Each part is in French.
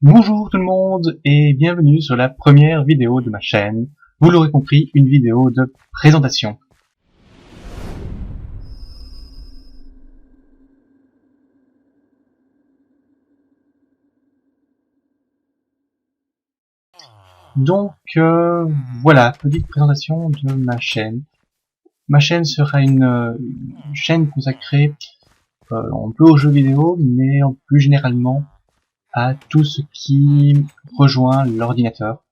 Bonjour tout le monde et bienvenue sur la première vidéo de ma chaîne. Vous l'aurez compris, une vidéo de présentation. Donc voilà, petite présentation de ma chaîne. Ma chaîne sera une chaîne consacrée un peu aux jeux vidéo, mais plus généralement à tout ce qui rejoint l'ordinateur.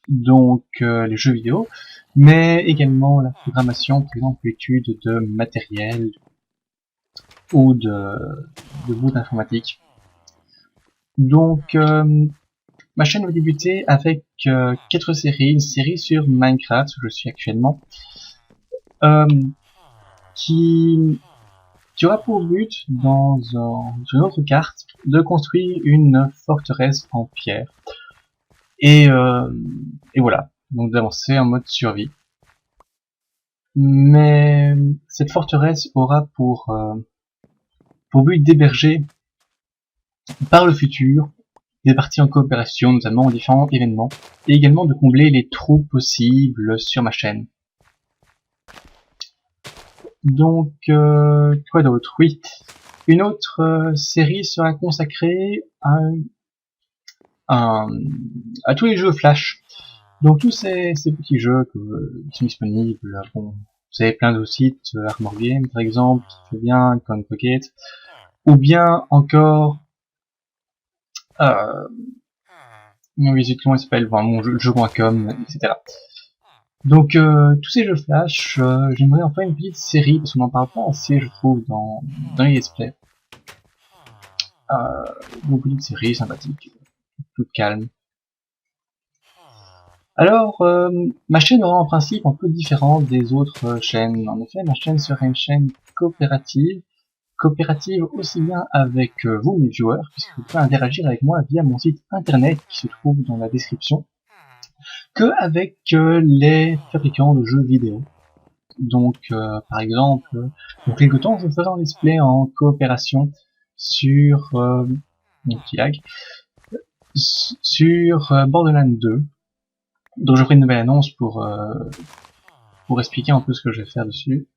Donc les jeux vidéo, mais également la programmation, par exemple l'étude de matériel ou de bouts d'informatique. Donc ma chaîne va débuter avec 4 séries, une série sur Minecraft où je suis actuellement, euh, qui, qui aura pour but sur une autre carte de construire une forteresse en pierre. Et voilà, donc d'avancer en mode survie. Mais cette forteresse aura pour but d'héberger par le futur des parties en coopération, notamment aux différents événements, et également de combler les trous possibles sur ma chaîne. Donc, quoi d'autre? Oui, une autre série sera consacrée à tous les jeux Flash. Donc tous ces petits jeux qui sont disponibles, bon, vous avez plein de sites, Armor Game par exemple, qui fait bien, Coin Pocket, ou bien encore, oui, comment il s'appelle, enfin, mon jeu.com, etc. Donc tous ces jeux Flash, j'aimerais en faire une petite série, parce qu'on n'en parle pas assez, je trouve, dans les let's play. Donc une petite série sympathique, toute calme. Alors, ma chaîne aura en principe un peu différent des autres chaînes. En effet, ma chaîne sera une chaîne coopérative aussi bien avec vous, mes viewers, puisque vous pouvez interagir avec moi via mon site internet qui se trouve dans la description, que avec les fabricants de jeux vidéo. Donc, par exemple, dans quelques temps, je ferai un display en coopération sur mon petit lag, sur Borderlands 2. Donc, je ferai une nouvelle annonce pour expliquer un peu ce que je vais faire dessus.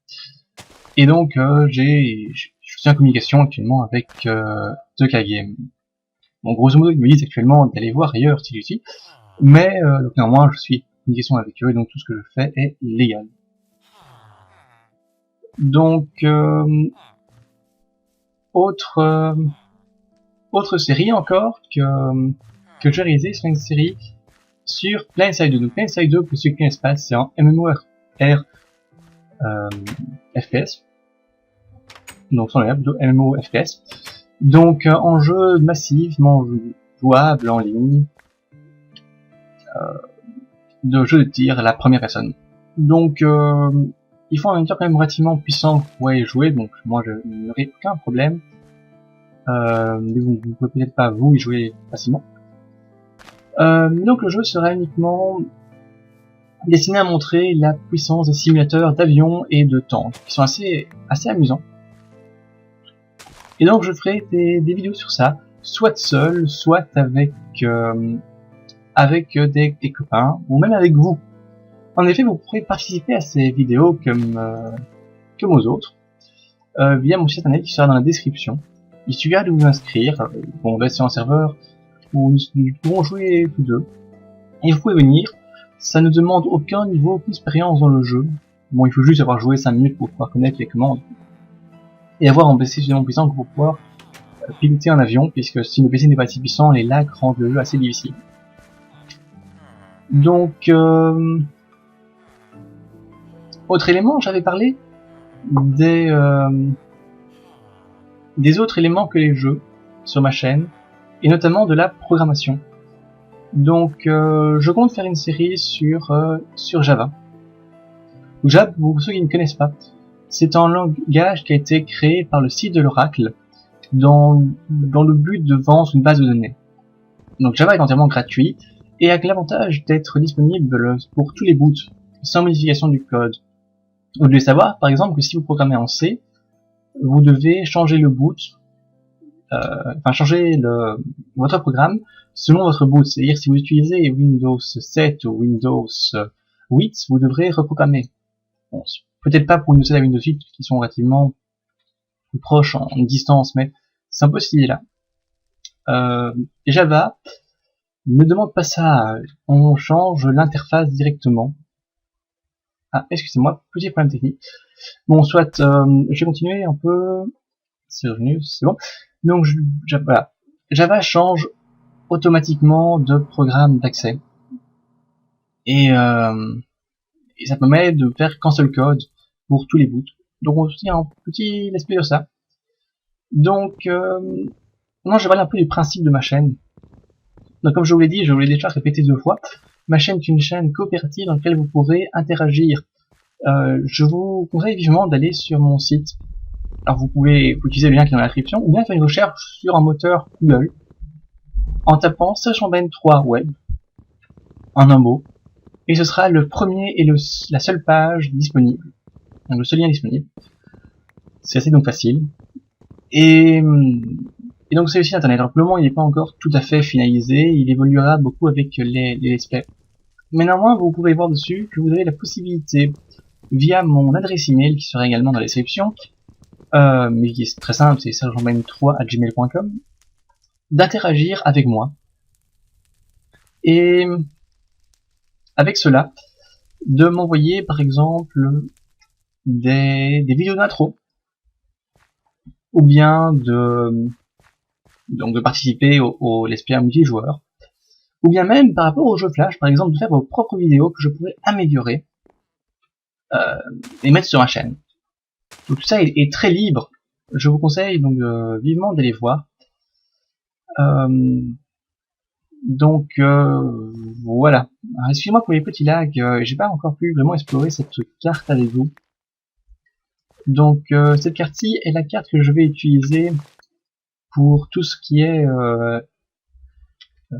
Et donc, je suis en communication actuellement avec The Game. Bon, grosso modo, ils me disent actuellement d'aller voir ailleurs si j'y mais donc néanmoins, je suis en communication avec eux, et donc tout ce que je fais est légal. Donc, autre série encore que j'ai réalisé, c'est une série sur PlanetSide 2. Donc PlanetSide 2, pour ceux qui connaissent pas, c'est un MMORPG FPS. Donc sans les de MMO FPS. Donc en jeu massivement jouable en ligne, de jeu de tir à la première personne. Donc il faut un moniteur quand même relativement puissant pour y jouer, donc moi je n'aurai aucun problème. Mais vous ne pouvez peut-être pas vous y jouer facilement. Donc le jeu sera uniquement destiné à montrer la puissance des simulateurs d'avions et de tanks, qui sont assez amusants. Et donc je ferai des vidéos sur ça, soit seul, soit avec des copains, ou même avec vous. En effet, vous pourrez participer à ces vidéos comme aux autres, via mon site internet qui sera dans la description. Il suffira de vous inscrire, bon, là c'est un serveur où nous pourrons jouer tous deux. Et vous pouvez venir, ça ne demande aucun niveau d'expérience dans le jeu. Bon, il faut juste avoir joué 5 minutes pour pouvoir connaître les commandes. Et avoir un PC suffisamment puissant pour pouvoir piloter un avion, puisque si le PC n'est pas si puissant, les lags rendent le jeu assez difficile. Donc, autre élément, j'avais parlé des autres éléments que les jeux sur ma chaîne, et notamment de la programmation. Donc, je compte faire une série sur Java. Java, pour ceux qui ne connaissent pas, c'est un langage qui a été créé par le site de l'Oracle dans le but de vendre une base de données. Donc Java est entièrement gratuit et a l'avantage d'être disponible pour tous les boots, sans modification du code. Vous devez savoir, par exemple, que si vous programmez en C, vous devez changer le boot changer votre programme selon votre boot. C'est-à-dire si vous utilisez Windows 7 ou Windows 8, vous devrez reprogrammer. Bon, peut-être pas pour Windows 7 et Windows 8 qui sont relativement plus proches en distance, mais c'est un peu cette idée-là. Java ne demande pas ça, on change l'interface directement. Ah, excusez-moi, petit problème technique. Bon, soit, je vais continuer un peu. C'est revenu, c'est bon. Donc, voilà. Java change automatiquement de programme d'accès. Et ça permet de faire qu'un seul code pour tous les boots. Donc, on se tient un petit let's play de ça. Donc, moi, je vais parler un peu du principe de ma chaîne. Donc, comme je vous l'ai dit, je vous l'ai déjà répété 2 fois. Ma chaîne est une chaîne coopérative dans laquelle vous pourrez interagir. Je vous conseille vivement d'aller sur mon site. Alors vous pouvez utiliser le lien qui est dans la description, ou bien faire une recherche sur un moteur Google en tapant Sergent Ben3 Web en un mot, et ce sera le premier et la seule page disponible. Donc le seul lien disponible. C'est assez donc facile. Et donc c'est aussi internet. Alors pour le moment il n'est pas encore tout à fait finalisé, il évoluera beaucoup avec les let's play. Mais néanmoins vous pouvez voir dessus que vous avez la possibilité, via mon adresse email qui sera également dans la description, mais qui est très simple, c'est sergentben3@gmail.com, d'interagir avec moi. Et avec cela, de m'envoyer par exemple des vidéos d'intro, ou bien de participer au let's play multijoueur, ou bien même par rapport aux jeux Flash, par exemple de faire vos propres vidéos que je pourrais améliorer et mettre sur ma chaîne. Donc tout ça est très libre. Je vous conseille donc vivement d'aller voir. Voilà. Excusez-moi pour les petits lags, j'ai pas encore pu vraiment explorer cette carte avec vous. Donc cette carte-ci est la carte que je vais utiliser pour tout ce qui est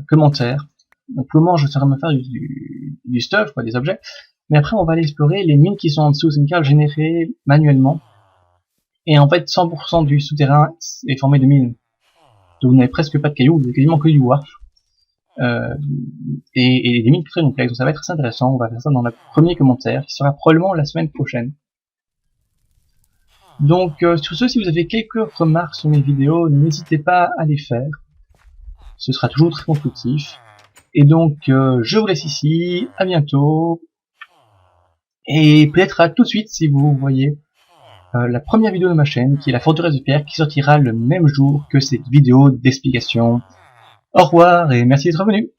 commentaires. Donc pour le moment je serai me faire du stuff, quoi, des objets. Mais après on va aller explorer les mines qui sont en dessous. C'est une carte générée manuellement. Et en fait 100% du souterrain est formé de mines. Donc vous n'avez presque pas de cailloux, vous avez quasiment que du warp. Et des mines très complexes, donc ça va être très intéressant. On va faire ça dans le premier commentaire qui sera probablement la semaine prochaine. Donc sur ce, si vous avez quelques remarques sur mes vidéos, n'hésitez pas à les faire, ce sera toujours très constructif. Et donc je vous laisse ici, à bientôt, et peut-être à tout de suite si vous voyez la première vidéo de ma chaîne, qui est la forteresse de pierre, qui sortira le même jour que cette vidéo d'explication. Au revoir et merci d'être venu.